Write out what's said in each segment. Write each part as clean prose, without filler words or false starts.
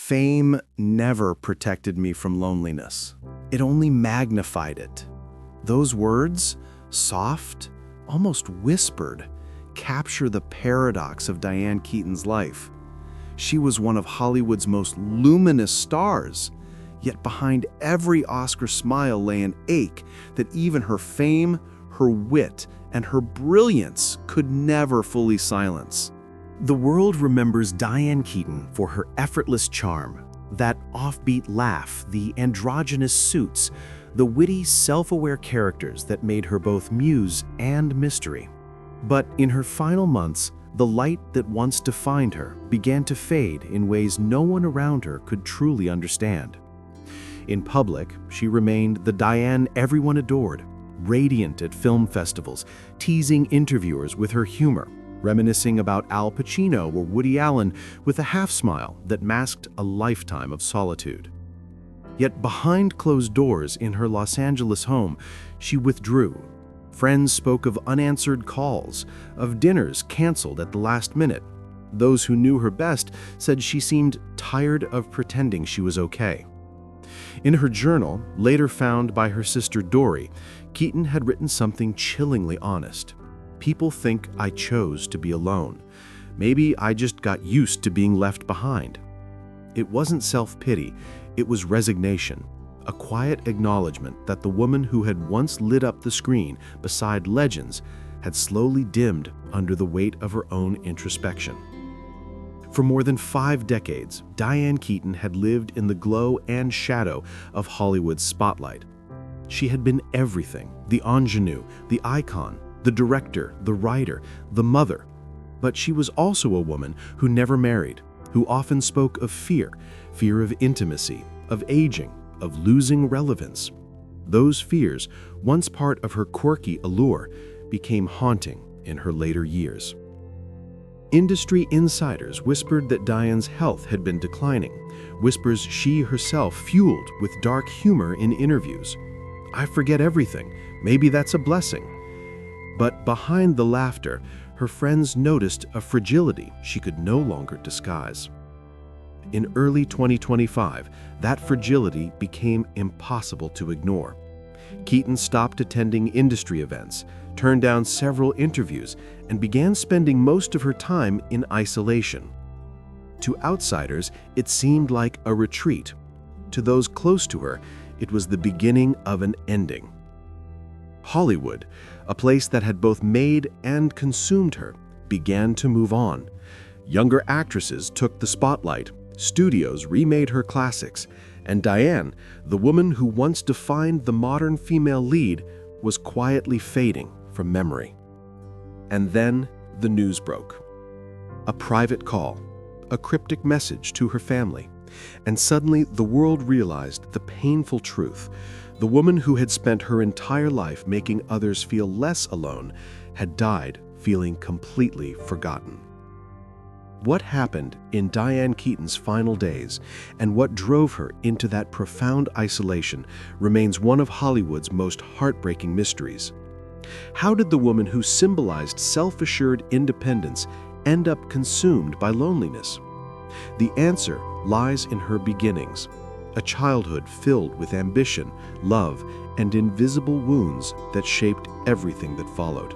Fame never protected me from loneliness. It only magnified it. Those words, soft, almost whispered, capture the paradox of Diane Keaton's life. She was one of Hollywood's most luminous stars, yet behind every Oscar smile lay an ache that even her fame, her wit, and her brilliance could never fully silence. The world remembers Diane Keaton for her effortless charm, that offbeat laugh, the androgynous suits, the witty, self-aware characters that made her both muse and mystery. But in her final months, the light that once defined her began to fade in ways no one around her could truly understand. In public, she remained the Diane everyone adored, radiant at film festivals, teasing interviewers with her humor, reminiscing about Al Pacino or Woody Allen with a half-smile that masked a lifetime of solitude. Yet behind closed doors in her Los Angeles home, she withdrew. Friends spoke of unanswered calls, of dinners canceled at the last minute. Those who knew her best said she seemed tired of pretending she was okay. In her journal, later found by her sister Dory, Keaton had written something chillingly honest. "People think I chose to be alone. Maybe I just got used to being left behind." It wasn't self-pity, it was resignation, a quiet acknowledgement that the woman who had once lit up the screen beside legends had slowly dimmed under the weight of her own introspection. For more than 5 decades, Diane Keaton had lived in the glow and shadow of Hollywood's spotlight. She had been everything: the ingenue, the icon, the director, the writer, the mother. But she was also a woman who never married, who often spoke of fear of intimacy, of aging, of losing relevance. Those fears, once part of her quirky allure, became haunting in her later years. Industry insiders whispered that Diane's health had been declining, whispers she herself fueled with dark humor in interviews. "I forget everything. Maybe that's a blessing." But behind the laughter, her friends noticed a fragility she could no longer disguise. In early 2025, that fragility became impossible to ignore. Keaton stopped attending industry events, turned down several interviews, and began spending most of her time in isolation. To outsiders, it seemed like a retreat. To those close to her, it was the beginning of an ending. Hollywood, a place that had both made and consumed her, began to move on. Younger actresses took the spotlight, studios remade her classics, and Diane, the woman who once defined the modern female lead, was quietly fading from memory. And then the news broke. A private call, a cryptic message to her family, and suddenly the world realized the painful truth. The woman who had spent her entire life making others feel less alone had died feeling completely forgotten. What happened in Diane Keaton's final days and what drove her into that profound isolation remains one of Hollywood's most heartbreaking mysteries. How did the woman who symbolized self-assured independence end up consumed by loneliness? The answer lies in her beginnings, a childhood filled with ambition, love, and invisible wounds that shaped everything that followed.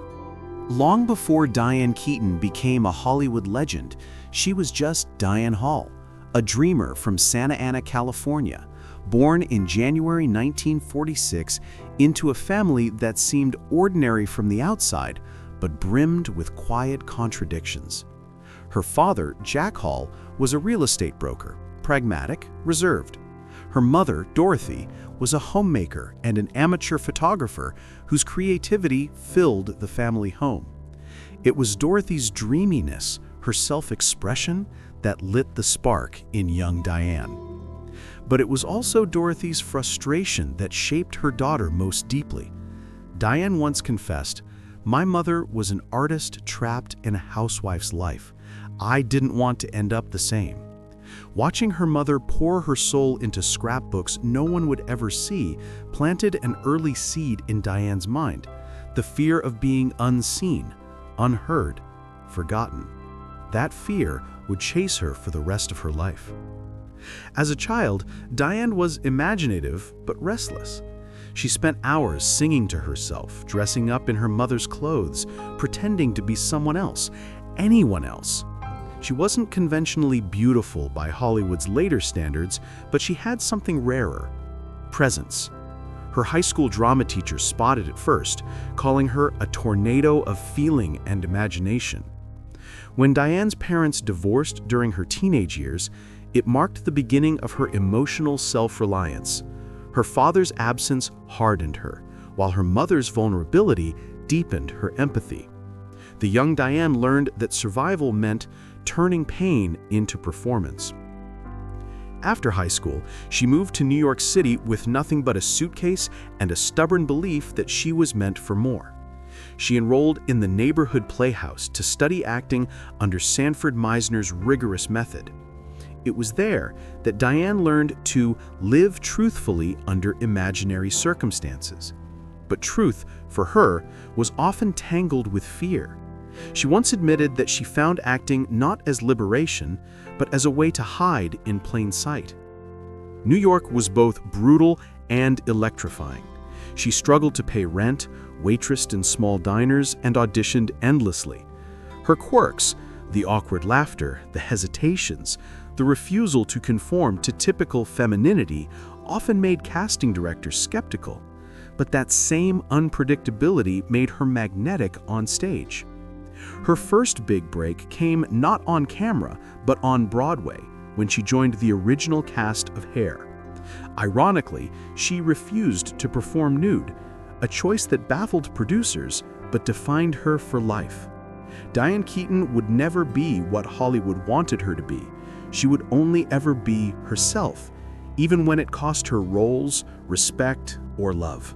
Long before Diane Keaton became a Hollywood legend, she was just Diane Hall, a dreamer from Santa Ana, California, born in January 1946 into a family that seemed ordinary from the outside, but brimmed with quiet contradictions. Her father, Jack Hall, was a real estate broker, pragmatic, reserved. Her mother, Dorothy, was a homemaker and an amateur photographer whose creativity filled the family home. It was Dorothy's dreaminess, her self-expression, that lit the spark in young Diane. But it was also Dorothy's frustration that shaped her daughter most deeply. Diane once confessed, "My mother was an artist trapped in a housewife's life. I didn't want to end up the same." Watching her mother pour her soul into scrapbooks no one would ever see planted an early seed in Diane's mind, the fear of being unseen, unheard, forgotten. That fear would chase her for the rest of her life. As a child, Diane was imaginative but restless. She spent hours singing to herself, dressing up in her mother's clothes, pretending to be someone else, anyone else. She wasn't conventionally beautiful by Hollywood's later standards, but she had something rarer: presence. Her high school drama teacher spotted it first, calling her a tornado of feeling and imagination. When Diane's parents divorced during her teenage years, it marked the beginning of her emotional self-reliance. Her father's absence hardened her, while her mother's vulnerability deepened her empathy. The young Diane learned that survival meant turning pain into performance. After high school, she moved to New York City with nothing but a suitcase and a stubborn belief that she was meant for more. She enrolled in the neighborhood playhouse to study acting under Sanford Meisner's rigorous method. It was there that Diane learned to live truthfully under imaginary circumstances. But truth, for her, was often tangled with fear. She once admitted that she found acting not as liberation, but as a way to hide in plain sight. New York was both brutal and electrifying. She struggled to pay rent, waitressed in small diners, and auditioned endlessly. Her quirks, the awkward laughter, the hesitations, the refusal to conform to typical femininity, often made casting directors skeptical. But that same unpredictability made her magnetic on stage. Her first big break came not on camera, but on Broadway, when she joined the original cast of Hair. Ironically, she refused to perform nude, a choice that baffled producers but defined her for life. Diane Keaton would never be what Hollywood wanted her to be. She would only ever be herself, even when it cost her roles, respect, or love.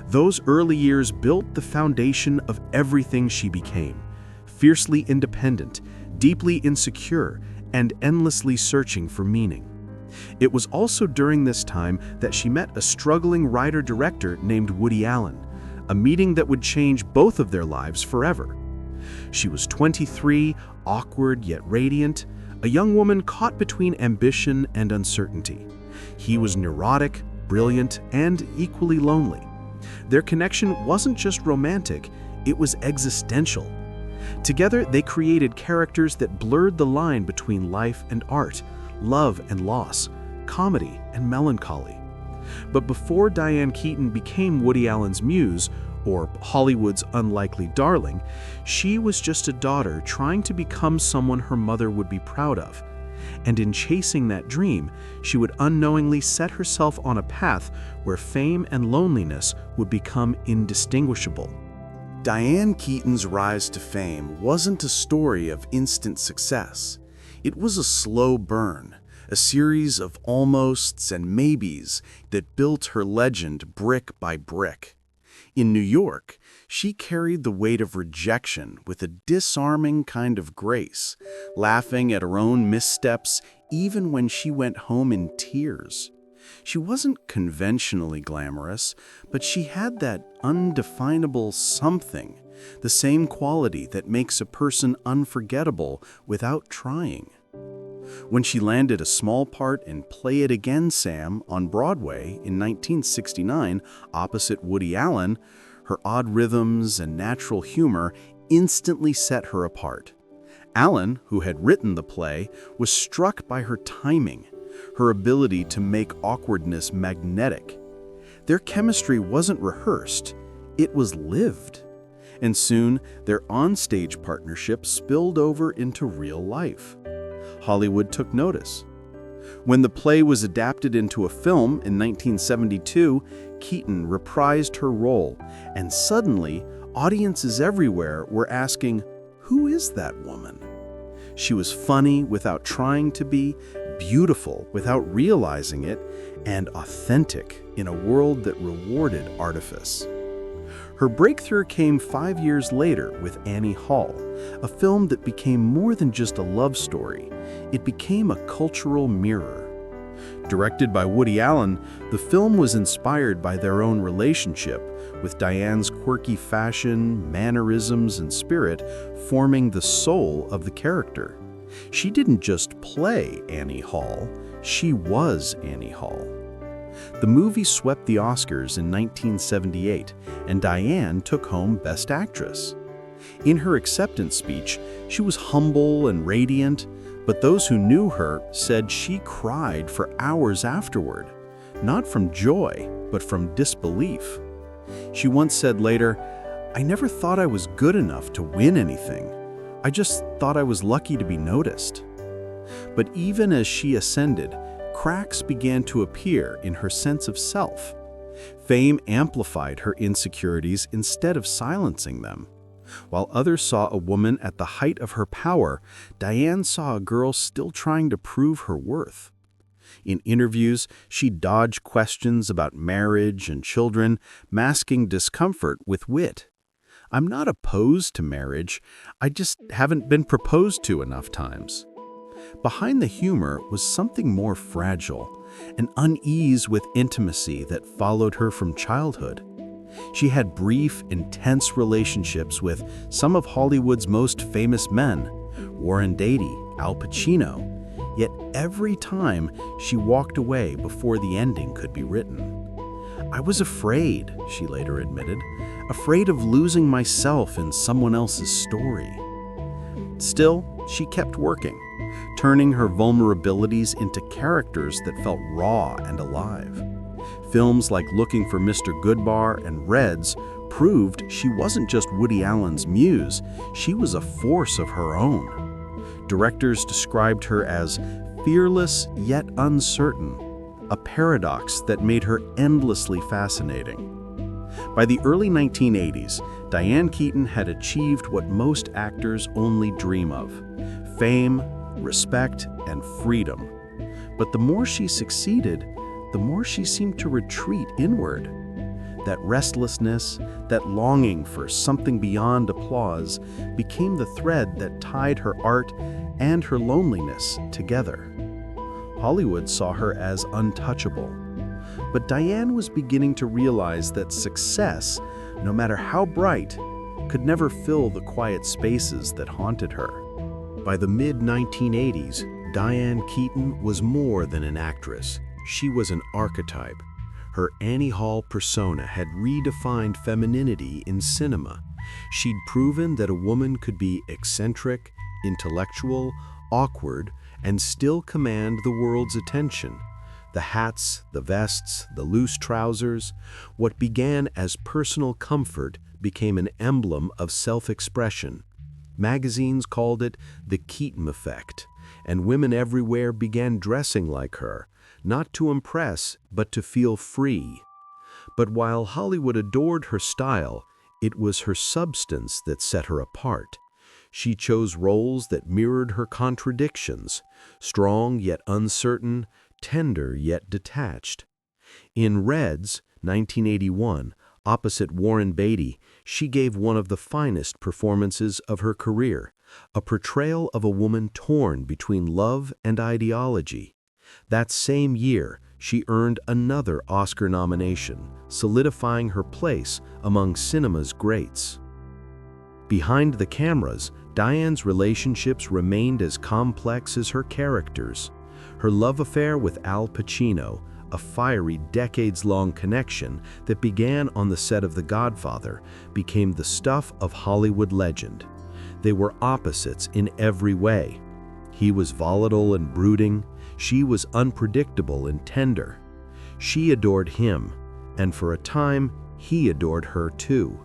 Those early years built the foundation of everything she became: fiercely independent, deeply insecure, and endlessly searching for meaning. It was also during this time that she met a struggling writer-director named Woody Allen, a meeting that would change both of their lives forever. She was 23, awkward yet radiant, a young woman caught between ambition and uncertainty. He was neurotic, brilliant, and equally lonely. Their connection wasn't just romantic, it was existential. Together, they created characters that blurred the line between life and art, love and loss, comedy and melancholy. But before Diane Keaton became Woody Allen's muse, or Hollywood's unlikely darling, she was just a daughter trying to become someone her mother would be proud of. And in chasing that dream, she would unknowingly set herself on a path where fame and loneliness would become indistinguishable. Diane Keaton's rise to fame wasn't a story of instant success. It was a slow burn, a series of almosts and maybes that built her legend brick by brick. In New York, she carried the weight of rejection with a disarming kind of grace, laughing at her own missteps even when she went home in tears. She wasn't conventionally glamorous, but she had that undefinable something, the same quality that makes a person unforgettable without trying. When she landed a small part in Play It Again, Sam on Broadway in 1969 opposite Woody Allen, her odd rhythms and natural humor instantly set her apart. Allen, who had written the play, was struck by her timing, her ability to make awkwardness magnetic. Their chemistry wasn't rehearsed, it was lived. And soon, their onstage partnership spilled over into real life. Hollywood took notice. When the play was adapted into a film in 1972, Keaton reprised her role, and suddenly, audiences everywhere were asking, "Who is that woman?" She was funny without trying to be, beautiful without realizing it, and authentic in a world that rewarded artifice. Her breakthrough came 5 years later with Annie Hall, a film that became more than just a love story. It became a cultural mirror. Directed by Woody Allen, the film was inspired by their own relationship, with Diane's quirky fashion, mannerisms, and spirit forming the soul of the character. She didn't just play Annie Hall, She was Annie Hall. The movie swept the Oscars in 1978, and Diane took home Best Actress. In her acceptance speech, she was humble and radiant, but those who knew her said she cried for hours afterward, not from joy, but from disbelief. She once said later, "I never thought I was good enough to win anything. I just thought I was lucky to be noticed." But even as she ascended, cracks began to appear in her sense of self. Fame amplified her insecurities instead of silencing them. While others saw a woman at the height of her power, Diane saw a girl still trying to prove her worth. In interviews, she dodged questions about marriage and children, masking discomfort with wit. "I'm not opposed to marriage, I just haven't been proposed to enough times." Behind the humor was something more fragile, an unease with intimacy that followed her from childhood. She had brief, intense relationships with some of Hollywood's most famous men, Warren Beatty, Al Pacino, yet every time she walked away before the ending could be written. "I was afraid," she later admitted, "afraid of losing myself in someone else's story." Still, she kept working, turning her vulnerabilities into characters that felt raw and alive. Films like Looking for Mr. Goodbar and Reds proved she wasn't just Woody Allen's muse, she was a force of her own. Directors described her as fearless yet uncertain, a paradox that made her endlessly fascinating. By the early 1980s, Diane Keaton had achieved what most actors only dream of: fame, respect, and freedom. But the more she succeeded, the more she seemed to retreat inward. That restlessness, that longing for something beyond applause, became the thread that tied her art and her loneliness together. Hollywood saw her as untouchable. But Diane was beginning to realize that success, no matter how bright, could never fill the quiet spaces that haunted her. By the mid-1980s, Diane Keaton was more than an actress. She was an archetype. Her Annie Hall persona had redefined femininity in cinema. She'd proven that a woman could be eccentric, intellectual, awkward, and still command the world's attention. The hats, the vests, the loose trousers, what began as personal comfort became an emblem of self-expression. Magazines called it the Keaton effect, and women everywhere began dressing like her, not to impress, but to feel free. But while Hollywood adored her style, it was her substance that set her apart. She chose roles that mirrored her contradictions, strong yet uncertain, tender yet detached. In Reds, 1981, opposite Warren Beatty, she gave one of the finest performances of her career, a portrayal of a woman torn between love and ideology. That same year, she earned another Oscar nomination, solidifying her place among cinema's greats. Behind the cameras, Diane's relationships remained as complex as her characters. Her love affair with Al Pacino, a fiery decades-long connection that began on the set of The Godfather, became the stuff of Hollywood legend. They were opposites in every way. He was volatile and brooding. She was unpredictable and tender. She adored him, and for a time, he adored her too.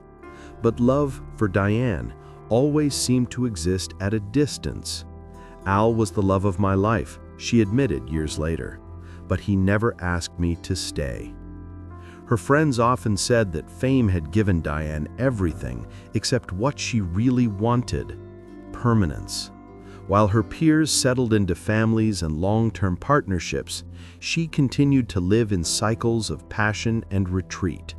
But love for Diane always seemed to exist at a distance. "Al was the love of my life," she admitted years later, "but he never asked me to stay." Her friends often said that fame had given Diane everything except what she really wanted: permanence. While her peers settled into families and long-term partnerships, she continued to live in cycles of passion and retreat.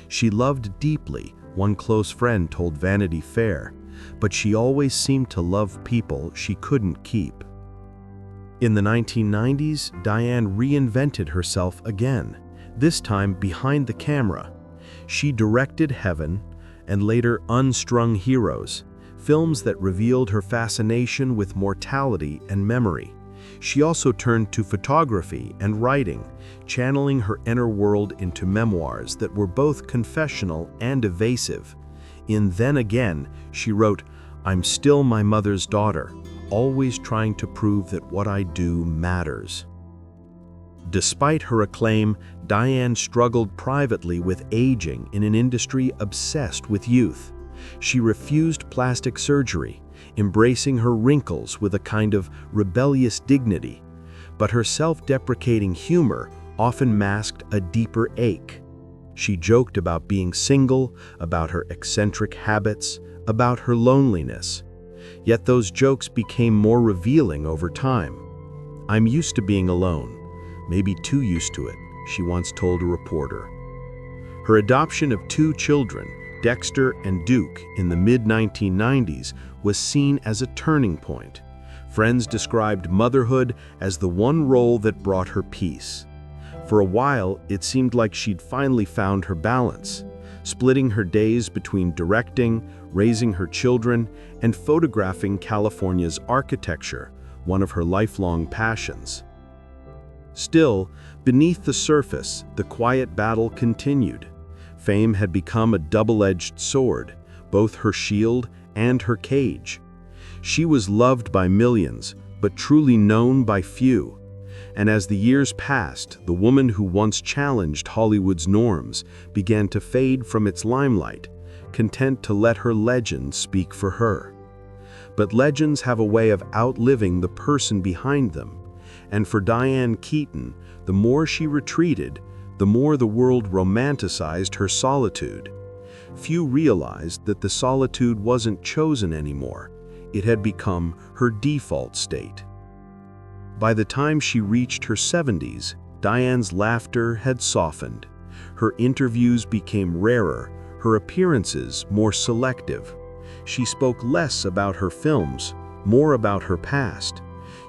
She loved deeply, one close friend told Vanity Fair, but she always seemed to love people she couldn't keep. In the 1990s, Diane reinvented herself again, this time behind the camera. She directed Heaven and later Unstrung Heroes, films that revealed her fascination with mortality and memory. She also turned to photography and writing, channeling her inner world into memoirs that were both confessional and evasive. In Then Again, she wrote, "I'm still my mother's daughter, always trying to prove that what I do matters." Despite her acclaim, Diane struggled privately with aging in an industry obsessed with youth. She refused plastic surgery, embracing her wrinkles with a kind of rebellious dignity. But her self-deprecating humor often masked a deeper ache. She joked about being single, about her eccentric habits, about her loneliness. Yet those jokes became more revealing over time. "I'm used to being alone, maybe too used to it," she once told a reporter. Her adoption of 2 children, Dexter and Duke, in the mid-1990s was seen as a turning point. Friends described motherhood as the one role that brought her peace. For a while, it seemed like she'd finally found her balance, splitting her days between directing, raising her children, and photographing California's architecture, one of her lifelong passions. Still, beneath the surface, the quiet battle continued. Fame had become a double-edged sword, both her shield and her cage. She was loved by millions, but truly known by few. And as the years passed, the woman who once challenged Hollywood's norms began to fade from its limelight, content to let her legend speak for her. But legends have a way of outliving the person behind them. And for Diane Keaton, the more she retreated, the more the world romanticized her solitude. Few realized that the solitude wasn't chosen anymore. It had become her default state. By the time she reached her 70s, Diane's laughter had softened. Her interviews became rarer, her appearances more selective. She spoke less about her films, more about her past.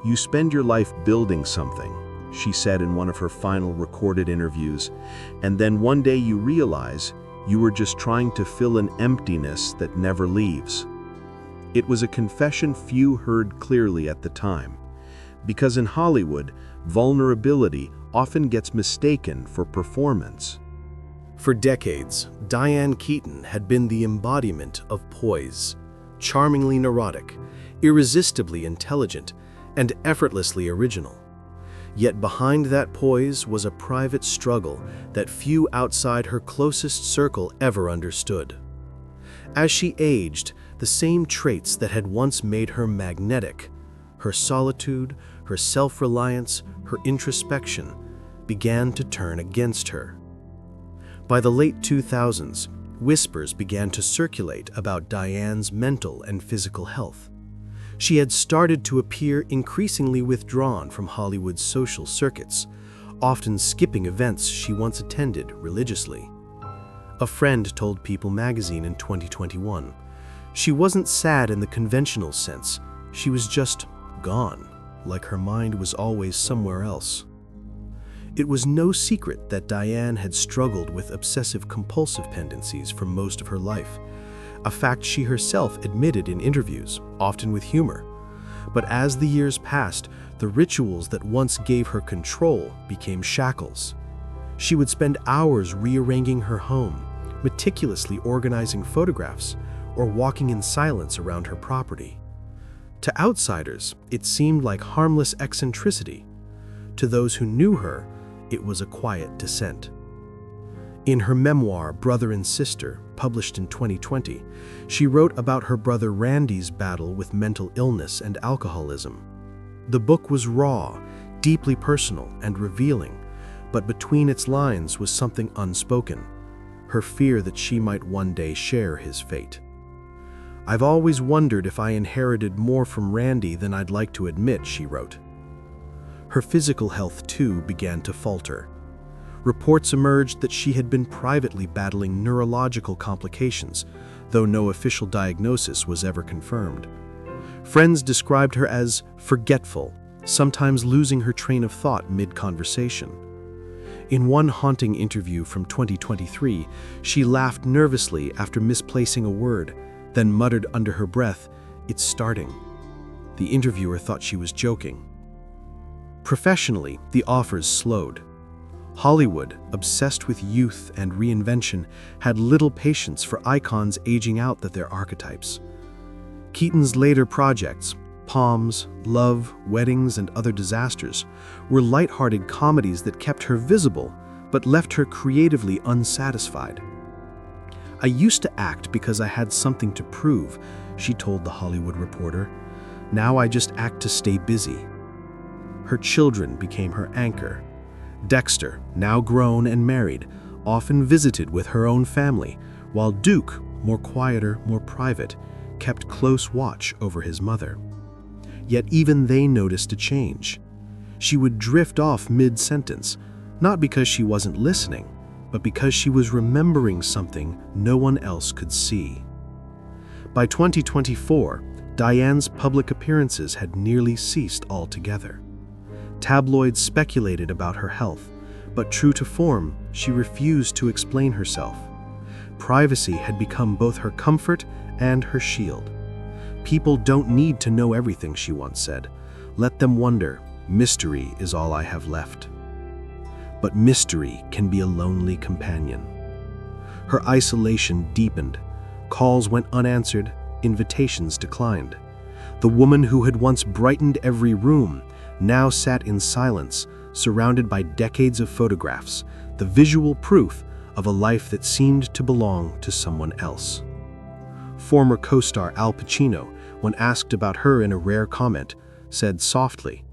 "You spend your life building something," she said in one of her final recorded interviews, "and then one day you realize you were just trying to fill an emptiness that never leaves." It was a confession few heard clearly at the time, because in Hollywood, vulnerability often gets mistaken for performance. For decades, Diane Keaton had been the embodiment of poise, charmingly neurotic, irresistibly intelligent, and effortlessly original. Yet behind that poise was a private struggle that few outside her closest circle ever understood. As she aged, the same traits that had once made her magnetic, her solitude, her self-reliance, her introspection, began to turn against her. By the late 2000s, whispers began to circulate about Diane's mental and physical health. She had started to appear increasingly withdrawn from Hollywood's social circuits, often skipping events she once attended religiously. A friend told People magazine in 2021, "She wasn't sad in the conventional sense, she was just gone, like her mind was always somewhere else." It was no secret that Diane had struggled with obsessive-compulsive tendencies for most of her life, a fact she herself admitted in interviews, often with humor. But as the years passed, the rituals that once gave her control became shackles. She would spend hours rearranging her home, meticulously organizing photographs, or walking in silence around her property. To outsiders, it seemed like harmless eccentricity. To those who knew her, it was a quiet descent. In her memoir, Brother and Sister, published in 2020, she wrote about her brother Randy's battle with mental illness and alcoholism. The book was raw, deeply personal, and revealing, but between its lines was something unspoken, her fear that she might one day share his fate. "I've always wondered if I inherited more from Randy than I'd like to admit," she wrote. Her physical health, too, began to falter. Reports emerged that she had been privately battling neurological complications, though no official diagnosis was ever confirmed. Friends described her as forgetful, sometimes losing her train of thought mid-conversation. In one haunting interview from 2023, she laughed nervously after misplacing a word, then muttered under her breath, "It's starting." The interviewer thought she was joking. Professionally, the offers slowed. Hollywood, obsessed with youth and reinvention, had little patience for icons aging out their archetypes. Keaton's later projects, Palms, Love, Weddings, and Other Disasters, were lighthearted comedies that kept her visible but left her creatively unsatisfied. "I used to act because I had something to prove," she told The Hollywood Reporter. "Now I just act to stay busy." Her children became her anchor. Dexter, now grown and married, often visited with her own family, while Duke, more quieter, more private, kept close watch over his mother. Yet even they noticed a change. She would drift off mid-sentence, not because she wasn't listening, but because she was remembering something no one else could see. By 2024, Diane's public appearances had nearly ceased altogether. Tabloids speculated about her health, but true to form, she refused to explain herself. Privacy had become both her comfort and her shield. "People don't need to know everything," she once said. "Let them wonder. Mystery is all I have left." But mystery can be a lonely companion. Her isolation deepened. Calls went unanswered, invitations declined. The woman who had once brightened every room now sat in silence, surrounded by decades of photographs, the visual proof of a life that seemed to belong to someone else. Former co-star Al Pacino, when asked about her in a rare comment, said softly,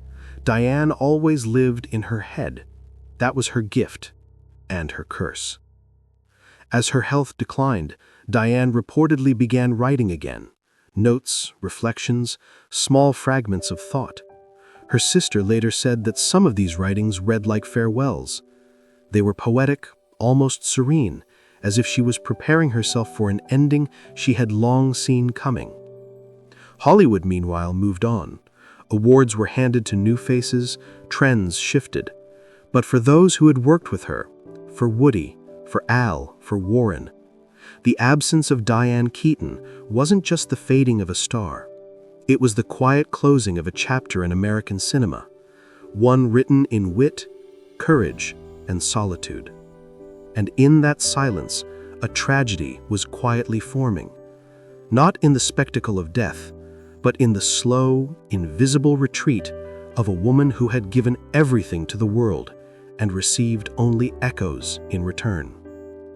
"Diane always lived in her head. That was her gift and her curse." As her health declined, Diane reportedly began writing again. Notes, reflections, small fragments of thought. Her sister later said that some of these writings read like farewells. They were poetic, almost serene, as if she was preparing herself for an ending she had long seen coming. Hollywood, meanwhile, moved on. Awards were handed to new faces, trends shifted. But for those who had worked with her, for Woody, for Al, for Warren, the absence of Diane Keaton wasn't just the fading of a star. It was the quiet closing of a chapter in American cinema, one written in wit, courage, and solitude. And in that silence, a tragedy was quietly forming, not in the spectacle of death, but in the slow, invisible retreat of a woman who had given everything to the world and received only echoes in return.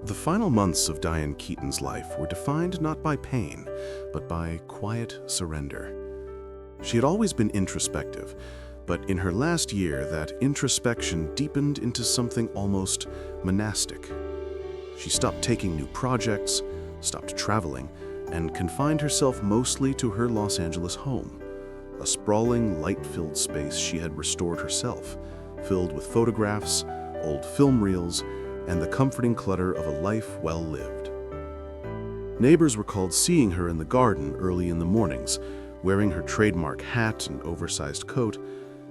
The final months of Diane Keaton's life were defined not by pain, but by quiet surrender. She had always been introspective, but in her last year, that introspection deepened into something almost monastic. She stopped taking new projects, stopped traveling, and confined herself mostly to her Los Angeles home, a sprawling, light-filled space she had restored herself, filled with photographs, old film reels, and the comforting clutter of a life well lived. Neighbors recalled seeing her in the garden early in the mornings, wearing her trademark hat and oversized coat,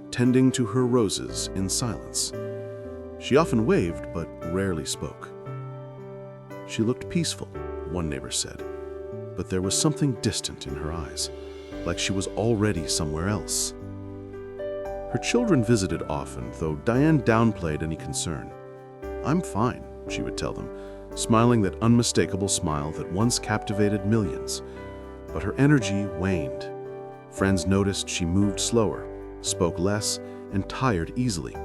tending to her roses in silence. She often waved, but rarely spoke. She looked peaceful, one neighbor said, but there was something distant in her eyes, like she was already somewhere else. Her children visited often, though Diane downplayed any concern. "I'm fine," she would tell them, smiling that unmistakable smile that once captivated millions. But her energy waned. Friends noticed she moved slower, spoke less, and tired easily.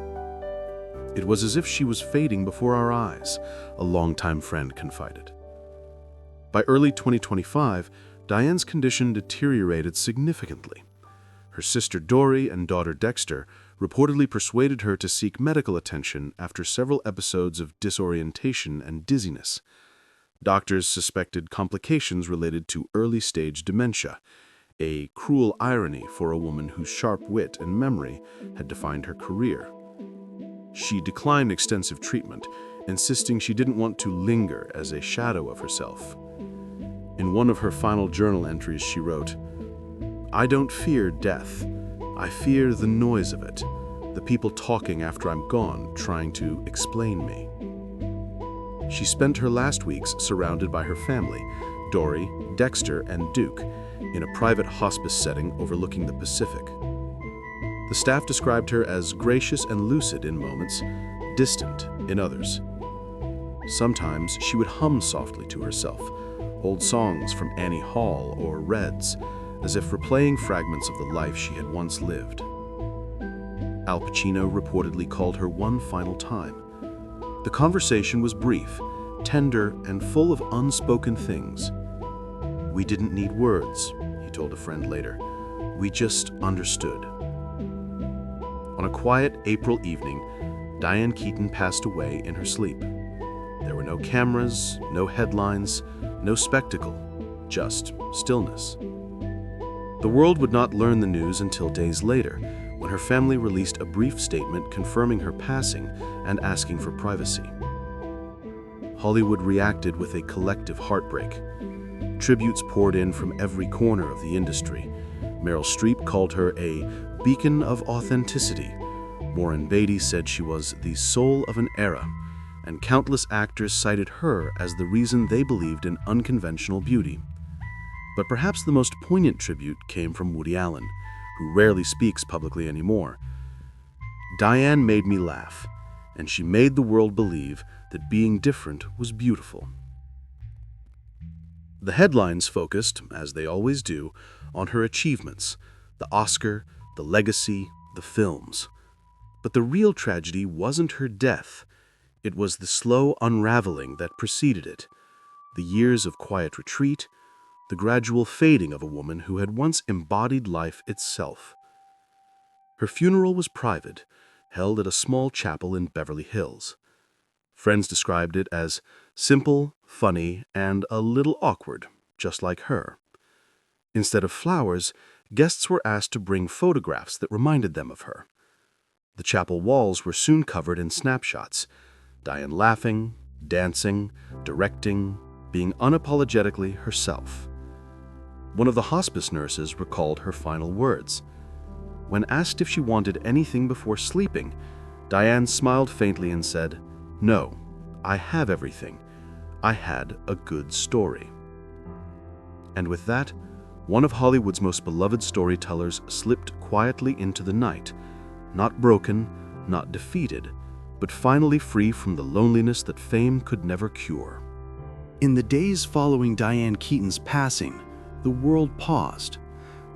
"It was as if she was fading before our eyes," a longtime friend confided. By early 2025, Diane's condition deteriorated significantly. Her sister Dory and daughter Dexter reportedly persuaded her to seek medical attention after several episodes of disorientation and dizziness. Doctors suspected complications related to early-stage dementia, a cruel irony for a woman whose sharp wit and memory had defined her career. She declined extensive treatment, insisting she didn't want to linger as a shadow of herself. In one of her final journal entries, she wrote, "I don't fear death. I fear the noise of it, the people talking after I'm gone, trying to explain me." She spent her last weeks surrounded by her family, Dory, Dexter, and Duke, in a private hospice setting overlooking the Pacific. The staff described her as gracious and lucid in moments, distant in others. Sometimes she would hum softly to herself, old songs from Annie Hall or Reds, as if replaying fragments of the life she had once lived. Al Pacino reportedly called her one final time. The conversation was brief, tender, and full of unspoken things. "We didn't need words," he told a friend later. "We just understood." On a quiet April evening, Diane Keaton passed away in her sleep. There were no cameras, no headlines, no spectacle, just stillness. The world would not learn the news until days later, when her family released a brief statement confirming her passing and asking for privacy. Hollywood reacted with a collective heartbreak. Tributes poured in from every corner of the industry. Meryl Streep called her a beacon of authenticity. Warren Beatty said she was the soul of an era, and countless actors cited her as the reason they believed in unconventional beauty. But perhaps the most poignant tribute came from Woody Allen, who rarely speaks publicly anymore. "Diane made me laugh, and she made the world believe that being different was beautiful." The headlines focused, as they always do, on her achievements, the Oscar, the legacy, the films. But the real tragedy wasn't her death. It was the slow unraveling that preceded it, the years of quiet retreat, the gradual fading of a woman who had once embodied life itself. Her funeral was private, held at a small chapel in Beverly Hills. Friends described it as simple, funny, and a little awkward, just like her. Instead of flowers, guests were asked to bring photographs that reminded them of her. The chapel walls were soon covered in snapshots, Diane laughing, dancing, directing, being unapologetically herself. One of the hospice nurses recalled her final words. When asked if she wanted anything before sleeping, Diane smiled faintly and said, "No, I have everything. I had a good story." And with that, one of Hollywood's most beloved storytellers slipped quietly into the night, not broken, not defeated, but finally free from the loneliness that fame could never cure. In the days following Diane Keaton's passing, the world paused,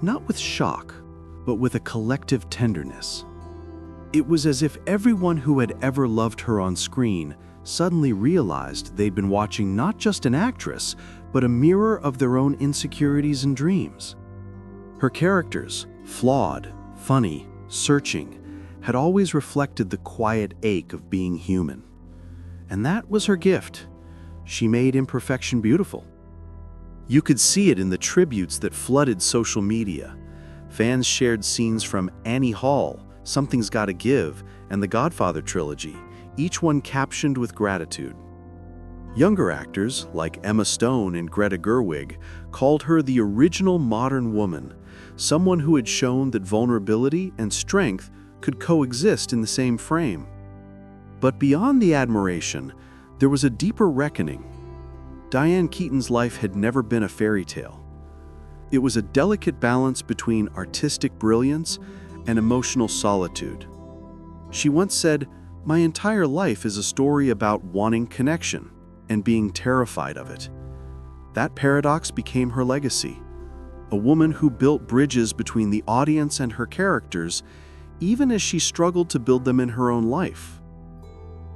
not with shock, but with a collective tenderness. It was as if everyone who had ever loved her on screen suddenly realized they'd been watching not just an actress, but a mirror of their own insecurities and dreams. Her characters, flawed, funny, searching, had always reflected the quiet ache of being human. And that was her gift. She made imperfection beautiful. You could see it in the tributes that flooded social media. Fans shared scenes from Annie Hall, Something's Gotta Give, and the Godfather trilogy, each one captioned with gratitude. Younger actors, like Emma Stone and Greta Gerwig, called her the original modern woman, someone who had shown that vulnerability and strength could coexist in the same frame. But beyond the admiration, there was a deeper reckoning. Diane Keaton's life had never been a fairy tale. It was a delicate balance between artistic brilliance and emotional solitude. She once said, "My entire life is a story about wanting connection and being terrified of it." That paradox became her legacy. A woman who built bridges between the audience and her characters, even as she struggled to build them in her own life.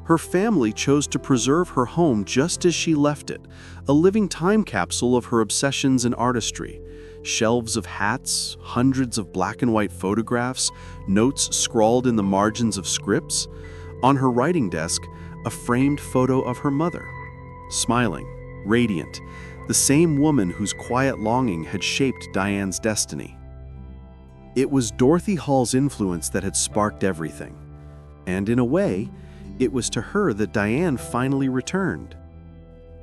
Her family chose to preserve her home just as she left it, a living time capsule of her obsessions and artistry. Shelves of hats, hundreds of black and white photographs, notes scrawled in the margins of scripts. On her writing desk, a framed photo of her mother, smiling, radiant, the same woman whose quiet longing had shaped Diane's destiny. It was Dorothy Hall's influence that had sparked everything. And in a way, it was to her that Diane finally returned.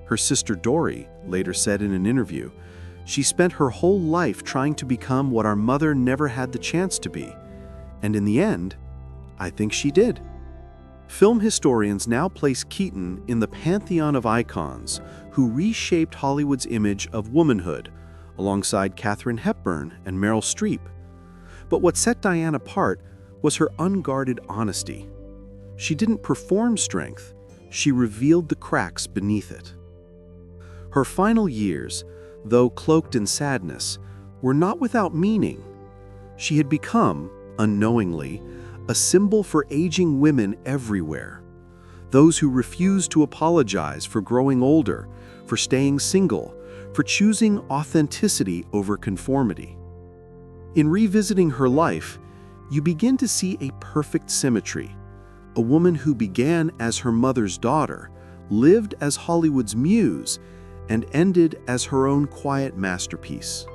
Her sister Dory later said in an interview, "She spent her whole life trying to become what our mother never had the chance to be. And in the end, I think she did." Film historians now place Keaton in the pantheon of icons who reshaped Hollywood's image of womanhood, alongside Katharine Hepburn and Meryl Streep. But what set Diane apart was her unguarded honesty. She didn't perform strength, she revealed the cracks beneath it. Her final years, though cloaked in sadness, were not without meaning. She had become, unknowingly, a symbol for aging women everywhere. Those who refused to apologize for growing older, for staying single, for choosing authenticity over conformity. In revisiting her life, you begin to see a perfect symmetry. A woman who began as her mother's daughter, lived as Hollywood's muse, and ended as her own quiet masterpiece.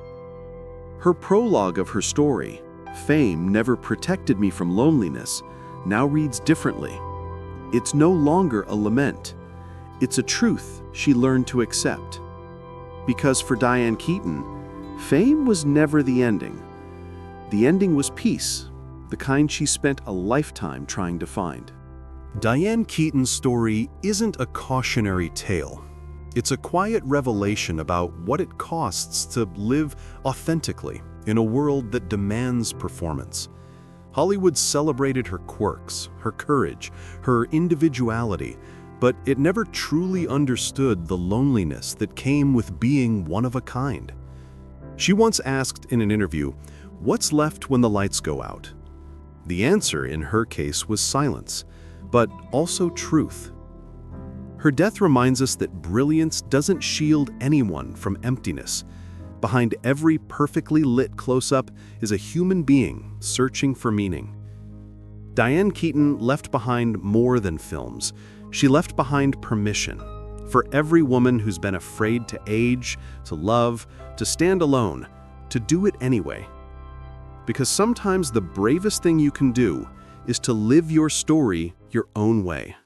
Her prologue of her story, "Fame never protected me from loneliness," now reads differently. It's no longer a lament. It's a truth she learned to accept. Because for Diane Keaton, fame was never the ending. The ending was peace, the kind she spent a lifetime trying to find. Diane Keaton's story isn't a cautionary tale. It's a quiet revelation about what it costs to live authentically in a world that demands performance. Hollywood celebrated her quirks, her courage, her individuality, but it never truly understood the loneliness that came with being one of a kind. She once asked in an interview, "What's left when the lights go out?" The answer in her case was silence, but also truth. Her death reminds us that brilliance doesn't shield anyone from emptiness. Behind every perfectly lit close-up is a human being searching for meaning. Diane Keaton left behind more than films. She left behind permission for every woman who's been afraid to age, to love, to stand alone, to do it anyway. Because sometimes the bravest thing you can do is to live your story your own way.